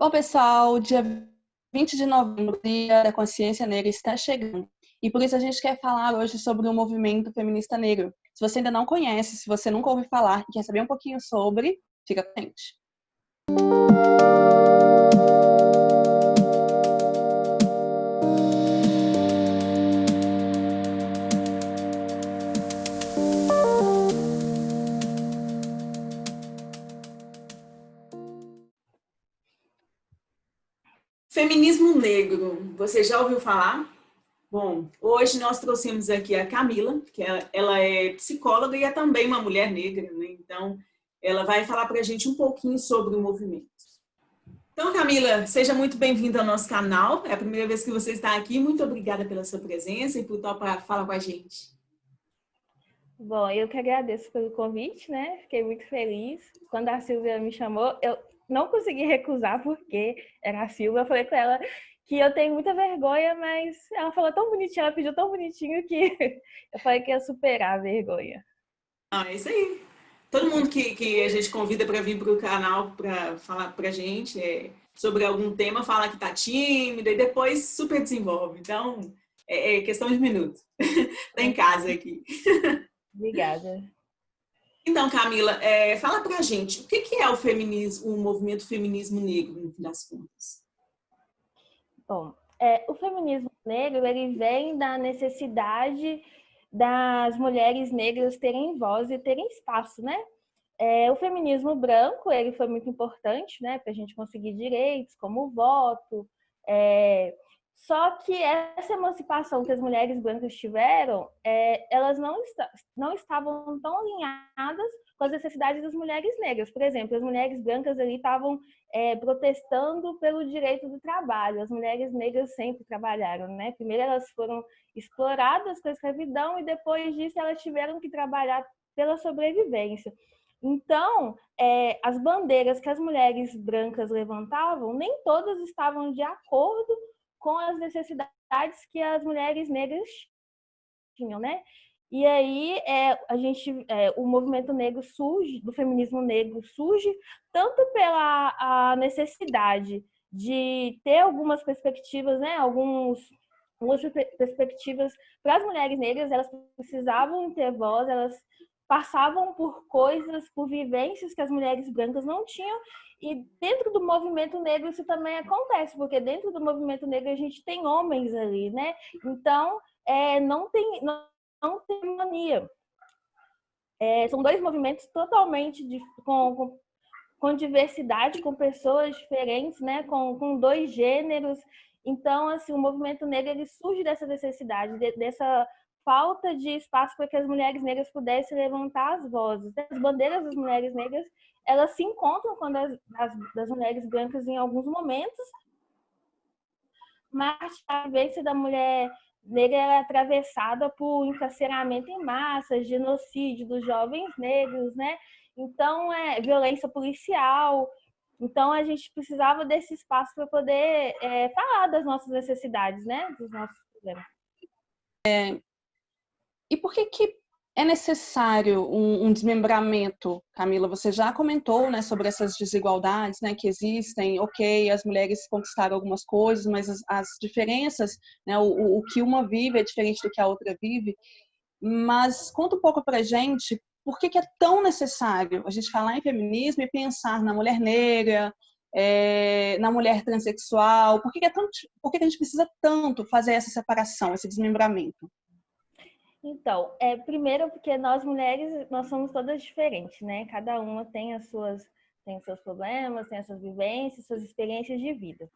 Bom, pessoal, dia 20 de novembro, Dia da Consciência Negra, está chegando. E por isso a gente quer falar hoje sobre o movimento feminista negro. Se você ainda não conhece, se você nunca ouviu falar e quer saber um pouquinho sobre, fica com a gente. Feminismo negro, você já ouviu falar? Bom, hoje nós trouxemos aqui a Camila, que ela é psicóloga e é também uma mulher negra, né? Então, ela vai falar para a gente um pouquinho sobre o movimento. Então, Camila, seja muito bem-vinda ao nosso canal. É a primeira vez que você está aqui. Muito obrigada pela sua presença e por topar falar com a gente. Bom, eu que agradeço pelo convite, né? Fiquei muito feliz. Quando a Silvia me chamou, eu não consegui recusar porque era a Silvia. Eu falei com ela que eu tenho muita vergonha, mas ela falou tão bonitinho, ela pediu tão bonitinho que eu falei que ia superar a vergonha. É isso aí. Todo mundo que a gente convida para vir para o canal para falar para a gente sobre algum tema, fala que está tímida e depois super desenvolve. Então, é questão de minutos. Está em casa aqui. Obrigada. Então, Camila, fala pra gente, o que é o feminismo, o movimento feminismo negro, no fim das contas? Bom, o feminismo negro, ele vem da necessidade das mulheres negras terem voz e terem espaço, né? O feminismo branco, ele foi muito importante, né, para a gente conseguir direitos, como o voto. Só que essa emancipação que as mulheres brancas tiveram, elas não estavam tão alinhadas com as necessidades das mulheres negras. Por exemplo, as mulheres brancas ali estavam protestando pelo direito do trabalho. As mulheres negras sempre trabalharam, né? Primeiro elas foram exploradas com a escravidão e depois disso elas tiveram que trabalhar pela sobrevivência. Então, as bandeiras que as mulheres brancas levantavam, nem todas estavam de acordo com as necessidades que as mulheres negras tinham, né? E aí o movimento negro surge, do feminismo negro surge tanto pela a necessidade de ter algumas perspectivas, né? Algumas perspectivas para as mulheres negras, elas precisavam ter voz, elas passavam por coisas, por vivências que as mulheres brancas não tinham. E dentro do movimento negro isso também acontece, porque dentro do movimento negro a gente tem homens ali, né? Então, não tem mania. São dois movimentos totalmente com diversidade, com pessoas diferentes, né? Com dois gêneros. Então, assim, o movimento negro ele surge dessa necessidade, dessa falta de espaço para que as mulheres negras pudessem levantar as vozes. As bandeiras das mulheres negras, elas se encontram com das mulheres brancas em alguns momentos, mas a vivência da mulher negra é atravessada por encarceramento em massa, genocídio dos jovens negros, né? Então, violência policial. Então, a gente precisava desse espaço para poder falar das nossas necessidades, né? Dos nossos problemas. E por que é necessário um desmembramento, Camila? Você já comentou, né, sobre essas desigualdades, né, que existem. Ok, as mulheres conquistaram algumas coisas, mas as diferenças, né, o que uma vive é diferente do que a outra vive. Mas conta um pouco pra gente por que é tão necessário a gente falar em feminismo e pensar na mulher negra, na mulher transexual. Por que a gente precisa tanto fazer essa separação, esse desmembramento? Então, primeiro porque nós mulheres, nós somos todas diferentes, né? Cada uma tem os seus problemas, tem as suas vivências, suas experiências de vida.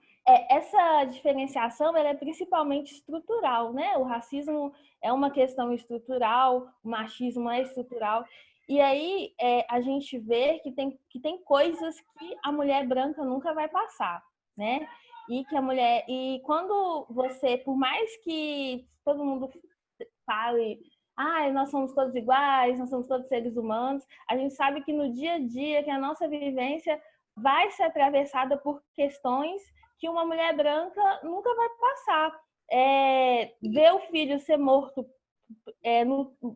Essa diferenciação ela é principalmente estrutural, né? O racismo é uma questão estrutural, o machismo é estrutural. E aí a gente vê que tem coisas que a mulher branca nunca vai passar, né? E quando você, por mais que todo mundo fale, nós somos todos iguais, nós somos todos seres humanos, a gente sabe que no dia a dia, que a nossa vivência vai ser atravessada por questões que uma mulher branca nunca vai passar. Ver o filho ser morto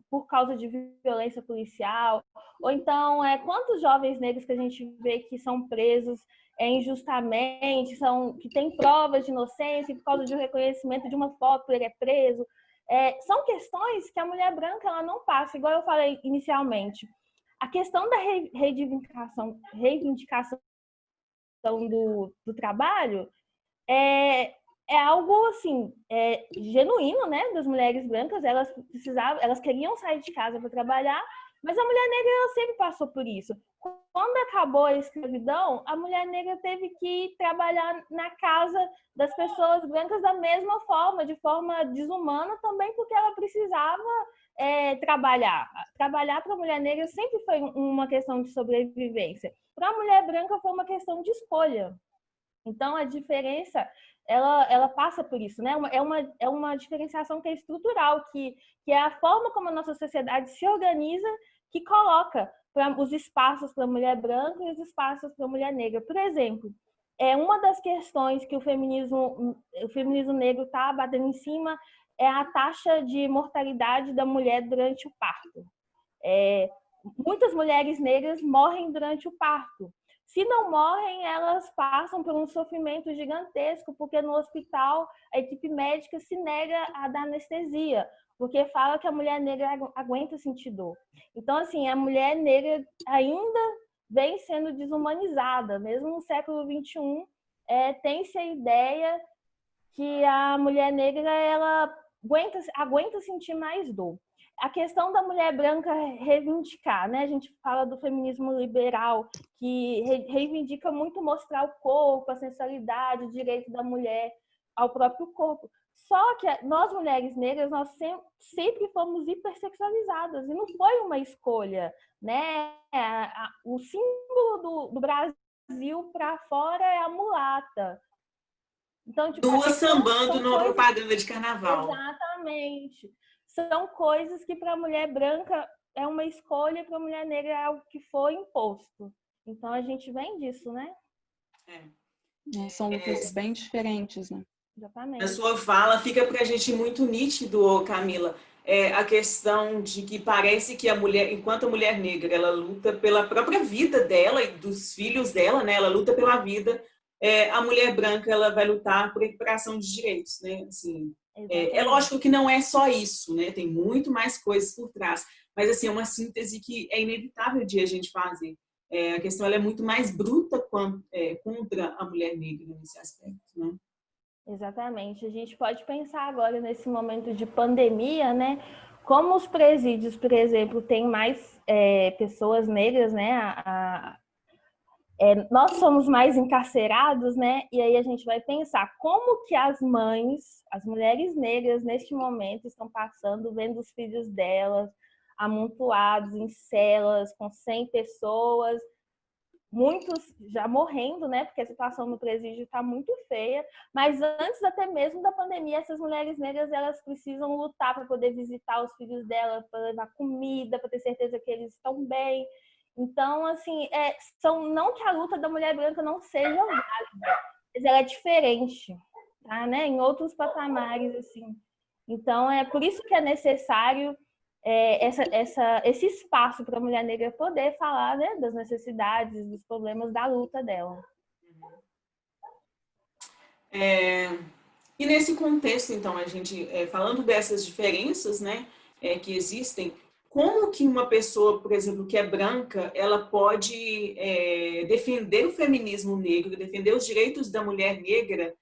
por causa de violência policial, ou então quantos jovens negros que a gente vê que são presos injustamente, que têm provas de inocência e por causa de um reconhecimento de uma foto ele é preso. São questões que a mulher branca ela não passa, igual eu falei inicialmente. A questão da reivindicação do trabalho é algo assim genuíno, né? Das mulheres brancas, elas queriam sair de casa para trabalhar, mas a mulher negra ela sempre passou por isso. Quando acabou a escravidão, a mulher negra teve que trabalhar na casa das pessoas brancas da mesma forma, de forma desumana também, porque ela precisava trabalhar. Trabalhar para a mulher negra sempre foi uma questão de sobrevivência. Para a mulher branca foi uma questão de escolha. Então, a diferença, ela passa por isso, né? É uma diferenciação que é estrutural, que é a forma como a nossa sociedade se organiza, que coloca os espaços para a mulher branca e os espaços para a mulher negra. Por exemplo, uma das questões que o feminismo negro está batendo em cima é a taxa de mortalidade da mulher durante o parto. Muitas mulheres negras morrem durante o parto. Se não morrem, elas passam por um sofrimento gigantesco, porque no hospital a equipe médica se nega a dar anestesia, porque fala que a mulher negra aguenta sentir dor. Então, assim, a mulher negra ainda vem sendo desumanizada. Mesmo no século XXI, tem-se a ideia que a mulher negra ela aguenta sentir mais dor. A questão da mulher branca reivindicar, né? A gente fala do feminismo liberal, que reivindica muito mostrar o corpo, a sensualidade, o direito da mulher ao próprio corpo. Só que nós, mulheres negras, nós sempre fomos hipersexualizadas, e não foi uma escolha, né? O símbolo do Brasil para fora é a mulata. Então, tipo, duas sambando numa propaganda de carnaval. Exatamente. São coisas que para a mulher branca é uma escolha, para a mulher negra é algo que foi imposto. Então a gente vem disso, né? São lutas bem diferentes, né? Exatamente. Na sua fala fica para a gente muito nítido, Camila, a questão de que parece que a mulher, enquanto a mulher negra, ela luta pela própria vida dela e dos filhos dela, né? Ela luta pela vida. A mulher branca ela vai lutar por recuperação de direitos, né? Assim, é lógico que não é só isso, né? Tem muito mais coisas por trás, mas assim é uma síntese que é inevitável de a gente fazer. A questão ela é muito mais bruta contra a mulher negra nesse aspecto, né? Exatamente. A gente pode pensar agora nesse momento de pandemia, né? Como os presídios, por exemplo, têm mais pessoas negras, né? Nós somos mais encarcerados, né? E aí a gente vai pensar como que as mulheres negras, neste momento, estão passando, vendo os filhos delas amontoados em celas com 100 pessoas, muitos já morrendo, né? Porque a situação no presídio está muito feia. Mas antes até mesmo da pandemia, essas mulheres negras elas precisam lutar para poder visitar os filhos delas, para levar comida, para ter certeza que eles estão bem. Então, assim, não que a luta da mulher branca não seja válida, mas ela é diferente, tá, né? Em outros patamares, assim. Então, é por isso que é necessário esse espaço para a mulher negra poder falar, né, das necessidades, dos problemas da luta dela. E nesse contexto, então, a gente falando dessas diferenças, né, que existem, como que uma pessoa, por exemplo, que é branca, ela pode defender o feminismo negro, defender os direitos da mulher negra,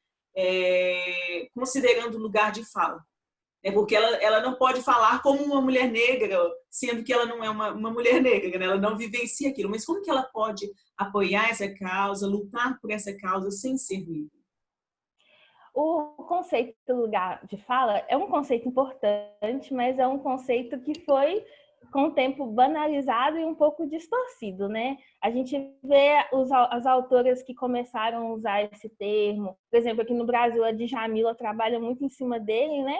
considerando o lugar de fala? Porque ela não pode falar como uma mulher negra, sendo que ela não é uma mulher negra, né? Ela não vivencia aquilo. Mas como que ela pode apoiar essa causa, lutar por essa causa sem ser negra? O conceito do lugar de fala é um conceito importante, mas é um conceito que foi, com o tempo, banalizado e um pouco distorcido, né? A gente vê as autoras que começaram a usar esse termo. Por exemplo, aqui no Brasil, a Djamila trabalha muito em cima dele, né?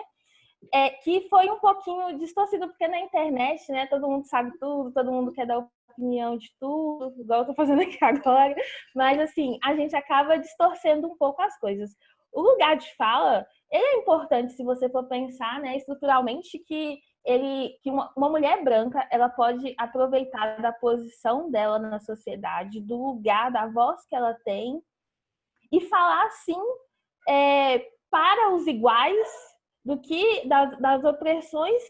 Que foi um pouquinho distorcido, porque na internet, né, todo mundo sabe tudo, todo mundo quer dar opinião de tudo, igual eu tô fazendo aqui agora, mas assim, a gente acaba distorcendo um pouco as coisas. O lugar de fala, ele é importante se você for pensar, né, estruturalmente, que que uma mulher branca, ela pode aproveitar da posição dela na sociedade, do lugar, da voz que ela tem, e falar, sim, para os iguais, do que das opressões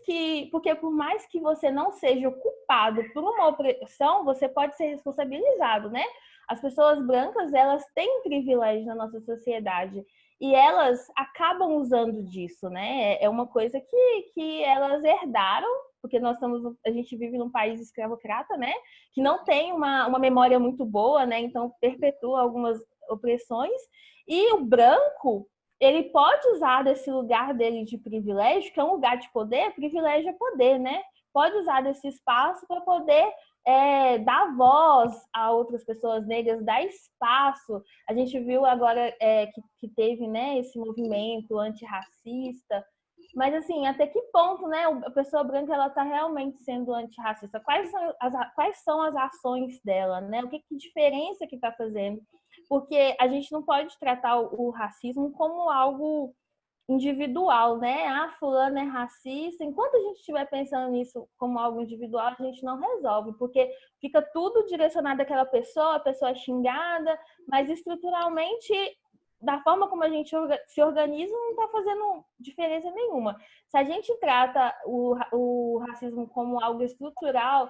porque por mais que você não seja culpado por uma opressão, você pode ser responsabilizado, né? As pessoas brancas, elas têm privilégio na nossa sociedade e elas acabam usando disso, né? É uma coisa que elas herdaram, porque a gente vive num país escravocrata, né? Que não tem uma memória muito boa, né? Então perpetua algumas opressões. E o branco, ele pode usar desse lugar dele de privilégio, que é um lugar de poder, privilégio é poder, né? Pode usar desse espaço para poder dar voz a outras pessoas negras, dar espaço. A gente viu agora que teve, né, esse movimento antirracista, mas assim, até que ponto, né, a pessoa branca ela está realmente sendo antirracista? Quais são as ações dela, né? O que diferença que está fazendo? Porque a gente não pode tratar o racismo como algo individual, né? Ah, fulano é racista. Enquanto a gente estiver pensando nisso como algo individual, a gente não resolve, porque fica tudo direcionado àquela pessoa, a pessoa é xingada, mas estruturalmente, da forma como a gente se organiza, não está fazendo diferença nenhuma. Se a gente trata o racismo como algo estrutural,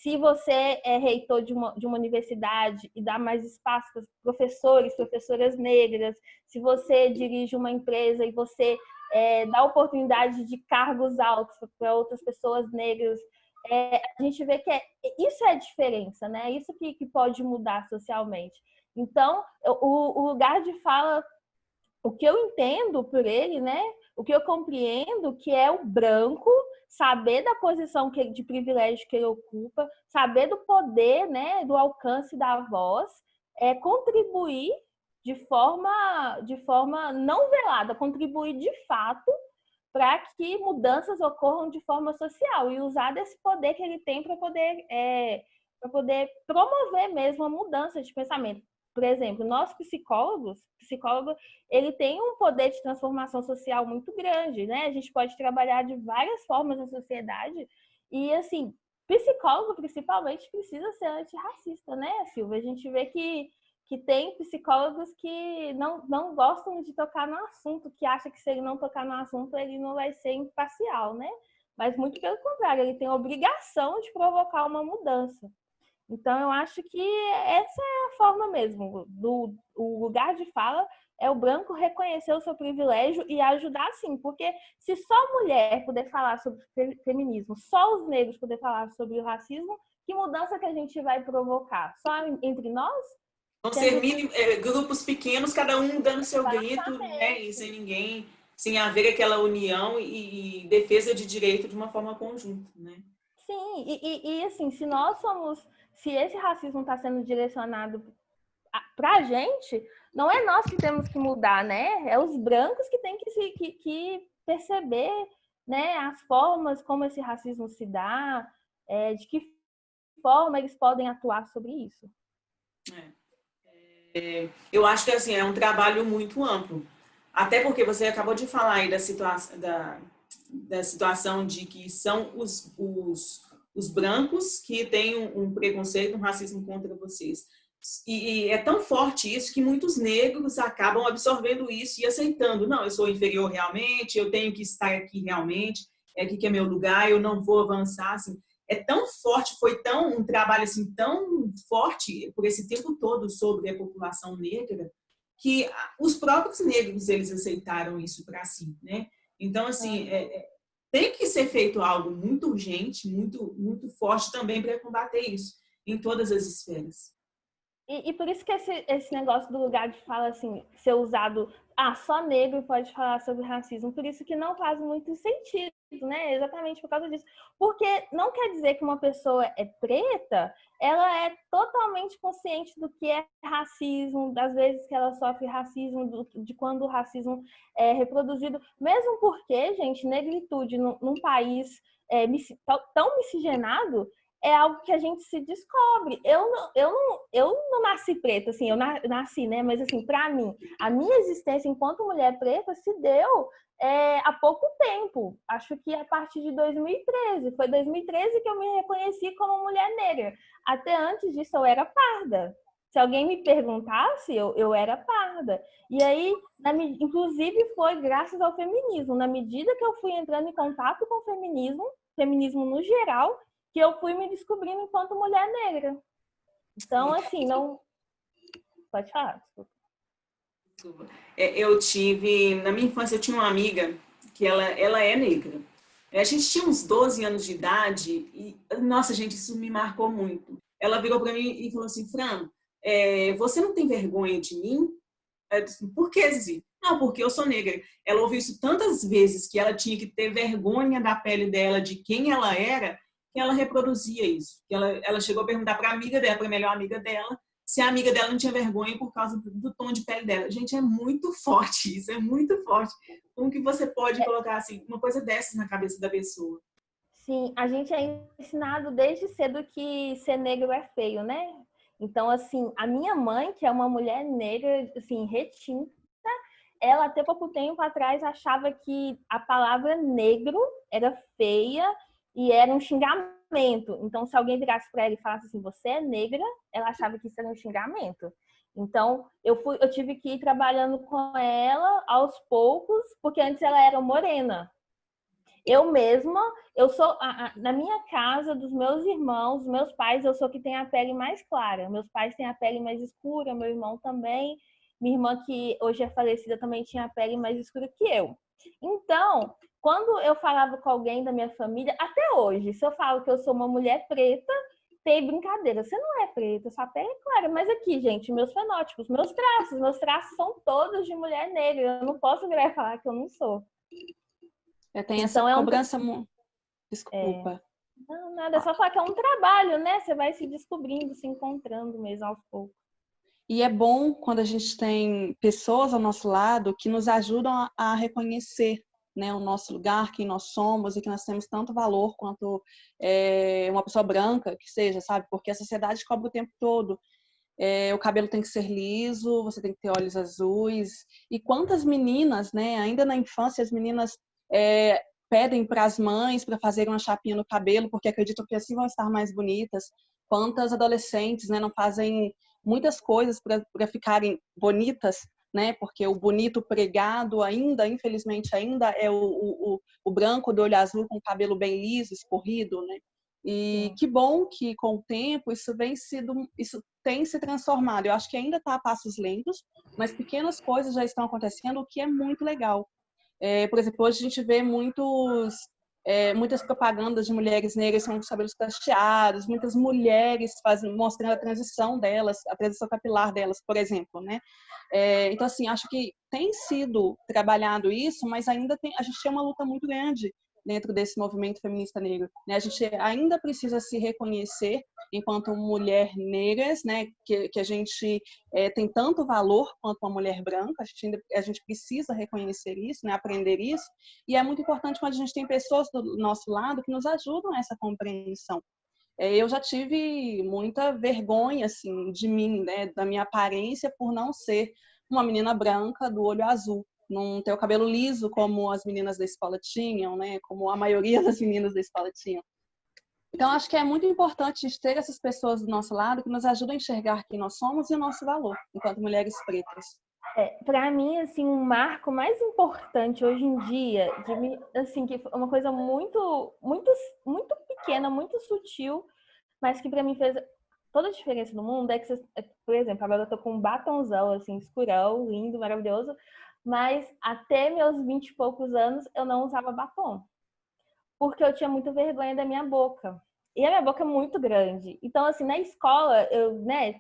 se você é reitor de uma universidade e dá mais espaço para professoras negras, se você dirige uma empresa e você dá oportunidade de cargos altos para outras pessoas negras, a gente vê que isso é a diferença, né? Isso que pode mudar socialmente. Então, o lugar de fala, o que eu entendo por ele, né? O que eu compreendo que é o branco saber da posição de privilégio que ele ocupa, saber do poder, né? Do alcance da voz, contribuir de forma não velada, contribuir de fato para que mudanças ocorram de forma social e usar desse poder que ele tem para poder promover mesmo a mudança de pensamento. Por exemplo, nós psicólogo, ele tem um poder de transformação social muito grande, né? A gente pode trabalhar de várias formas na sociedade e, assim, psicólogo, principalmente, precisa ser antirracista, né, Silvia? A gente vê que tem psicólogos que não gostam de tocar no assunto, que acham que se ele não tocar no assunto, ele não vai ser imparcial, né? Mas muito pelo contrário, ele tem a obrigação de provocar uma mudança. Então, eu acho que essa é a forma mesmo. O lugar de fala é o branco reconhecer o seu privilégio e ajudar, sim. Porque se só a mulher puder falar sobre feminismo, só os negros puder falar sobre o racismo, que mudança que a gente vai provocar? Só entre nós? Vão ser grupos pequenos, cada um dando seu grito, né? E sem haver aquela união e defesa de direito de uma forma conjunta, né? Sim, e assim, se esse racismo está sendo direcionado para a gente, não é nós que temos que mudar, né? É os brancos que têm que perceber, né, as formas como esse racismo se dá, de que forma eles podem atuar sobre isso. Eu acho que assim, é um trabalho muito amplo. Até porque você acabou de falar aí da situação de que são os brancos que têm um preconceito, um racismo contra vocês. E é tão forte isso que muitos negros acabam absorvendo isso e aceitando. Não, eu sou inferior realmente, eu tenho que estar aqui realmente, é aqui que é meu lugar, eu não vou avançar. Assim. É tão forte, foi um trabalho assim, tão forte por esse tempo todo sobre a população negra, que os próprios negros eles aceitaram isso para si, né? Então, assim, tem que ser feito algo muito urgente, muito, muito forte também para combater isso em todas as esferas. E por isso que esse negócio do lugar de fala, assim, ser usado, só negro pode falar sobre racismo, por isso que não faz muito sentido, né? Exatamente por causa disso. Porque não quer dizer que uma pessoa é preta, ela é totalmente consciente do que é racismo, das vezes que ela sofre racismo, de quando o racismo é reproduzido. Mesmo porque, gente, negritude num país tão miscigenado, é algo que a gente se descobre. Eu não nasci preta, assim, eu nasci, né? Mas, assim, para mim, a minha existência enquanto mulher preta se deu há pouco tempo. Acho que a partir de 2013. Foi 2013 que eu me reconheci como mulher negra. Até antes disso, eu era parda. Se alguém me perguntasse, eu era parda. E aí, inclusive, foi graças ao feminismo. Na medida que eu fui entrando em contato com o feminismo no geral, que eu fui me descobrindo enquanto mulher negra. Então, assim, não... Pode falar, desculpa. Na minha infância, eu tinha uma amiga que ela é negra. A gente tinha uns 12 anos de idade e, nossa, gente, isso me marcou muito. Ela virou para mim e falou assim, Fran, você não tem vergonha de mim? Eu disse, por que, Zizi? Não, porque eu sou negra. Ela ouviu isso tantas vezes que ela tinha que ter vergonha da pele dela, de quem ela era, que ela reproduzia isso. Que ela chegou a perguntar para a amiga dela, para a melhor amiga dela, se a amiga dela não tinha vergonha por causa do tom de pele dela. Gente, é muito forte isso, é muito forte. Como que você pode colocar assim, uma coisa dessas na cabeça da pessoa? Sim, a gente é ensinado desde cedo que ser negro é feio, né? Então, assim, a minha mãe, que é uma mulher negra, assim, retinta, ela até pouco tempo atrás achava que a palavra negro era feia e era um xingamento. Então, se alguém virasse para ela e falasse assim, você é negra, ela achava que isso era um xingamento. Então, eu tive que ir trabalhando com ela aos poucos, porque antes ela era morena. Eu mesma, eu sou, na minha casa, dos meus irmãos, meus pais, eu sou que tem a pele mais clara. Meus pais têm a pele mais escura, meu irmão também. Minha irmã, que hoje é falecida, também tinha a pele mais escura que eu. Então, quando eu falava com alguém da minha família, até hoje, se eu falo que eu sou uma mulher preta, tem brincadeira. Você não é preta, sua pele é clara. Mas aqui, gente, meus fenótipos, meus traços são todos de mulher negra. Eu não posso virar e falar que eu não sou. Tem essa cobrança... Desculpa. Não, nada, é só falar que é um trabalho, né? Você vai se descobrindo, se encontrando mesmo aos poucos. E é bom quando a gente tem pessoas ao nosso lado que nos ajudam a reconhecer, né, o nosso lugar, quem nós somos e que nós temos tanto valor quanto uma pessoa branca que seja, sabe? Porque a sociedade cobra o tempo todo. O cabelo tem que ser liso, você tem que ter olhos azuis. E quantas meninas, né, ainda na infância, as meninas pedem para as mães para fazerem uma chapinha no cabelo, porque acreditam que assim vão estar mais bonitas. Quantas adolescentes, né, não fazem muitas coisas para ficarem bonitas, né? Porque o bonito pregado ainda, infelizmente, ainda é o branco do olho azul com o cabelo bem liso, escorrido, né? E que bom que com o tempo isso tem se transformado. Eu acho que ainda está a passos lentos, mas pequenas coisas já estão acontecendo, o que é muito legal. Por exemplo, hoje a gente vê muitas propagandas de mulheres negras com os cabelos cacheados, muitas mulheres mostrando a transição delas, a transição capilar delas, por exemplo, né? Então, assim, acho que tem sido trabalhado isso, mas ainda a gente tem uma luta muito grande dentro desse movimento feminista negro, né? A gente ainda precisa se reconhecer enquanto mulher negras, né? Que a gente tem tanto valor quanto uma mulher branca, a gente precisa reconhecer isso, né? Aprender isso, e é muito importante quando a gente tem pessoas do nosso lado que nos ajudam a essa compreensão. Eu já tive muita vergonha, assim, de mim, né? Da minha aparência por não ser uma menina branca do olho azul, não ter o cabelo liso como as meninas da escola tinham, né? Como a maioria das meninas da escola tinham. Então, acho que é muito importante a gente ter essas pessoas do nosso lado que nos ajudam a enxergar quem nós somos e o nosso valor, enquanto mulheres pretas. Para mim, assim, um marco mais importante hoje em dia, assim, que é uma coisa muito, muito, muito pequena, muito sutil, mas que para mim fez toda a diferença no mundo, é que, por exemplo, agora eu tô com um batonzão, assim, escurão, lindo, maravilhoso, mas até meus 20 e poucos anos eu não usava batom, porque eu tinha muita vergonha da minha boca. E a minha boca é muito grande. Então, assim, na escola, eu, né,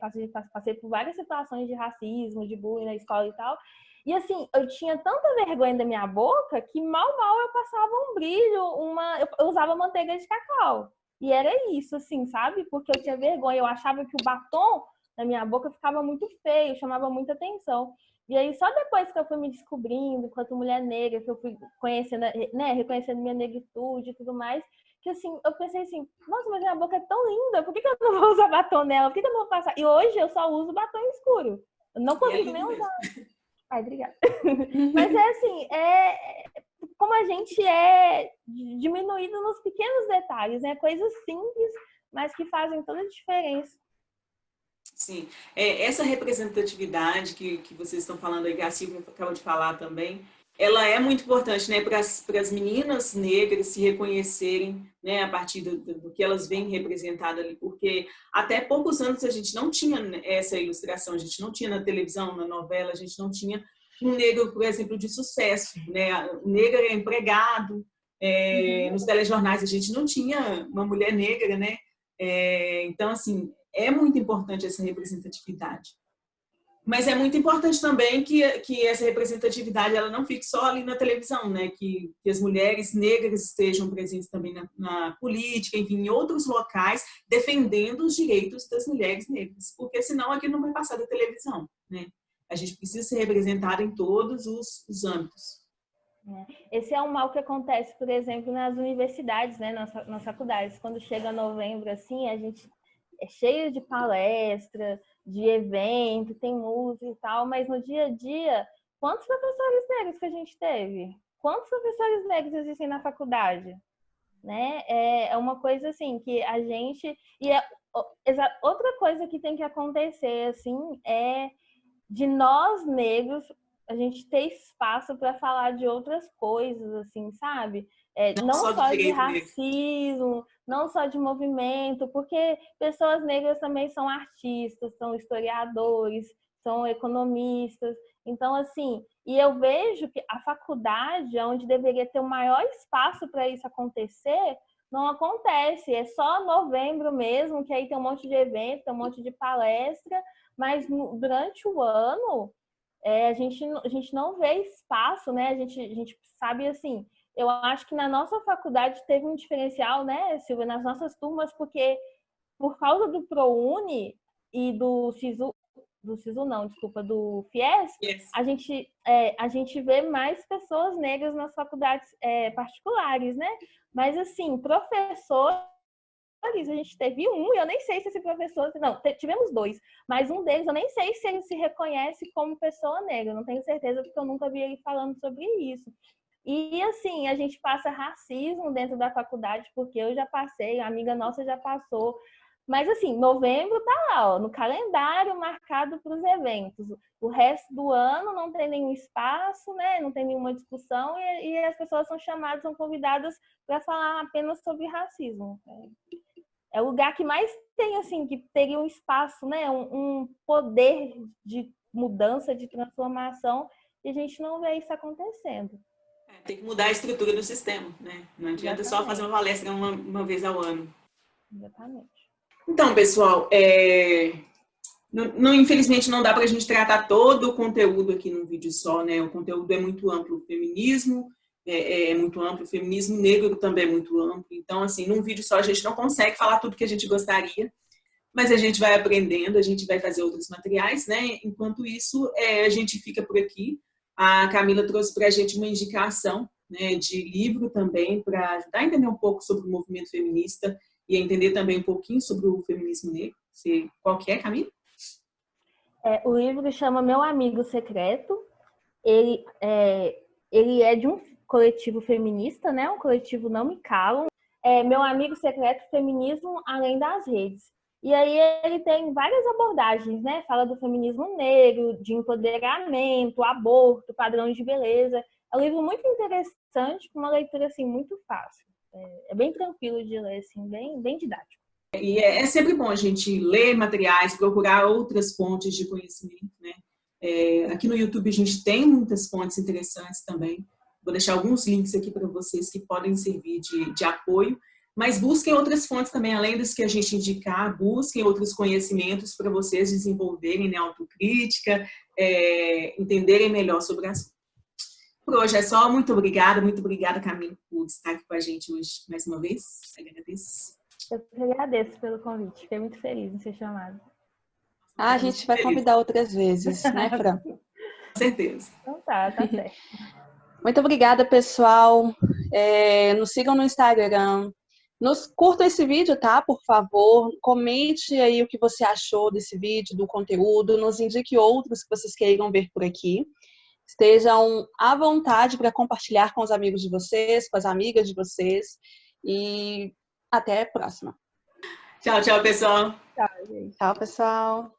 passei por várias situações de racismo, de bullying na escola e tal. E, assim, eu tinha tanta vergonha da minha boca que mal eu passava um brilho, eu usava manteiga de cacau. E era isso, assim, sabe? Porque eu tinha vergonha. Eu achava que o batom na minha boca ficava muito feio, chamava muita atenção. E aí, só depois que eu fui me descobrindo enquanto mulher negra, que eu fui conhecendo, né, reconhecendo minha negritude e tudo mais, que assim, eu pensei assim, nossa, mas minha boca é tão linda, por que eu não vou usar batom nela? Por que eu não vou passar? E hoje eu só uso batom escuro. Eu não consigo nem usar. Ai, obrigada. Mas é assim, como a gente é diminuído nos pequenos detalhes, né? Coisas simples, mas que fazem toda a diferença. Sim, essa representatividade que vocês estão falando aí, que a Silvia acabou de falar também, ela é muito importante, né, para as meninas negras se reconhecerem, né, a partir do que elas veem representado ali, porque até poucos anos a gente não tinha essa ilustração, a gente não tinha na televisão, na novela, a gente não tinha um negro, por exemplo, de sucesso, né, o negro é empregado, nos telejornais a gente não tinha uma mulher negra, né, então, assim, é muito importante essa representatividade. Mas é muito importante também que essa representatividade ela não fique só ali na televisão, né? Que as mulheres negras estejam presentes também na política, enfim, em outros locais, defendendo os direitos das mulheres negras. Porque senão aquilo não vai passar da televisão, né? A gente precisa ser representado em todos os âmbitos. Esse é um mal que acontece, por exemplo, nas universidades, né? Nas faculdades. Quando chega novembro, assim, a gente é cheio de palestra, de evento, tem música e tal, mas no dia a dia, quantos professores negros que a gente teve? Quantos professores negros existem na faculdade? Né? É uma coisa assim que a gente... outra coisa que tem que acontecer, assim, é de nós negros a gente ter espaço para falar de outras coisas, assim, sabe? Não só de racismo, não só de movimento, porque pessoas negras também são artistas, são historiadores, são economistas. Então, assim, e eu vejo que a faculdade, onde deveria ter o maior espaço para isso acontecer, não acontece. É só novembro mesmo, que aí tem um monte de evento, tem um monte de palestra, mas durante o ano a gente não vê espaço, né? A gente sabe, assim, eu acho que na nossa faculdade teve um diferencial, né, Silvia, nas nossas turmas, porque por causa do ProUni e do SISU não, desculpa, do FIES, yes. a gente vê mais pessoas negras nas faculdades particulares, né? Mas, assim, professores, a gente teve um, e eu nem sei se esse professor... Não, tivemos dois, mas um deles eu nem sei se ele se reconhece como pessoa negra, não tenho certeza, porque eu nunca vi ele falando sobre isso. E, assim, a gente passa racismo dentro da faculdade, porque eu já passei, a amiga nossa já passou. Mas, assim, novembro tá lá, ó, no calendário marcado para os eventos. O resto do ano não tem nenhum espaço, né? Não tem nenhuma discussão e as pessoas são chamadas, são convidadas para falar apenas sobre racismo. É o lugar que mais tem, assim, que teria um espaço, né? Um poder de mudança, de transformação, e a gente não vê isso acontecendo. Tem que mudar a estrutura do sistema, né? Não adianta só fazer uma palestra uma vez ao ano. Exatamente. Então, pessoal, infelizmente não dá para a gente tratar todo o conteúdo aqui num vídeo só, né? O conteúdo é muito amplo, o feminismo é muito amplo, o feminismo negro também é muito amplo. Então, assim, num vídeo só a gente não consegue falar tudo que a gente gostaria, mas a gente vai aprendendo, a gente vai fazer outros materiais, né? Enquanto isso, a gente fica por aqui. A Camila trouxe para a gente uma indicação, né, de livro também, para ajudar a entender um pouco sobre o movimento feminista e a entender também um pouquinho sobre o feminismo negro. Qual que é, Camila? O livro chama Meu Amigo Secreto. Ele é de um coletivo feminista, né? Um coletivo Não Me Calam. Meu Amigo Secreto, Feminismo Além das Redes. E aí ele tem várias abordagens, né? Fala do feminismo negro, de empoderamento, aborto, padrões de beleza. É um livro muito interessante, com uma leitura assim, muito fácil. É bem tranquilo de ler, assim, bem didático. E é sempre bom a gente ler materiais, procurar outras fontes de conhecimento, né? Aqui no YouTube a gente tem muitas fontes interessantes também. Vou deixar alguns links aqui para vocês que podem servir de apoio. Mas busquem outras fontes também, além das que a gente indicar, busquem outros conhecimentos para vocês desenvolverem, né, autocrítica, entenderem melhor sobre o assunto. Por hoje é só. Muito obrigada, Camila, por estar aqui com a gente hoje mais uma vez. Agradeço. Eu que agradeço pelo convite, fiquei muito feliz em ser chamada. A gente vai convidar outras vezes, né, Fran? Com certeza. Então tá certo. Muito obrigada, pessoal. Nos sigam no Instagram. Nos curta esse vídeo, tá? Por favor, comente aí o que você achou desse vídeo, do conteúdo, nos indique outros que vocês queiram ver por aqui. Estejam à vontade para compartilhar com os amigos de vocês, com as amigas de vocês. E até a próxima. Tchau, tchau, pessoal. Tchau, gente. Tchau, pessoal.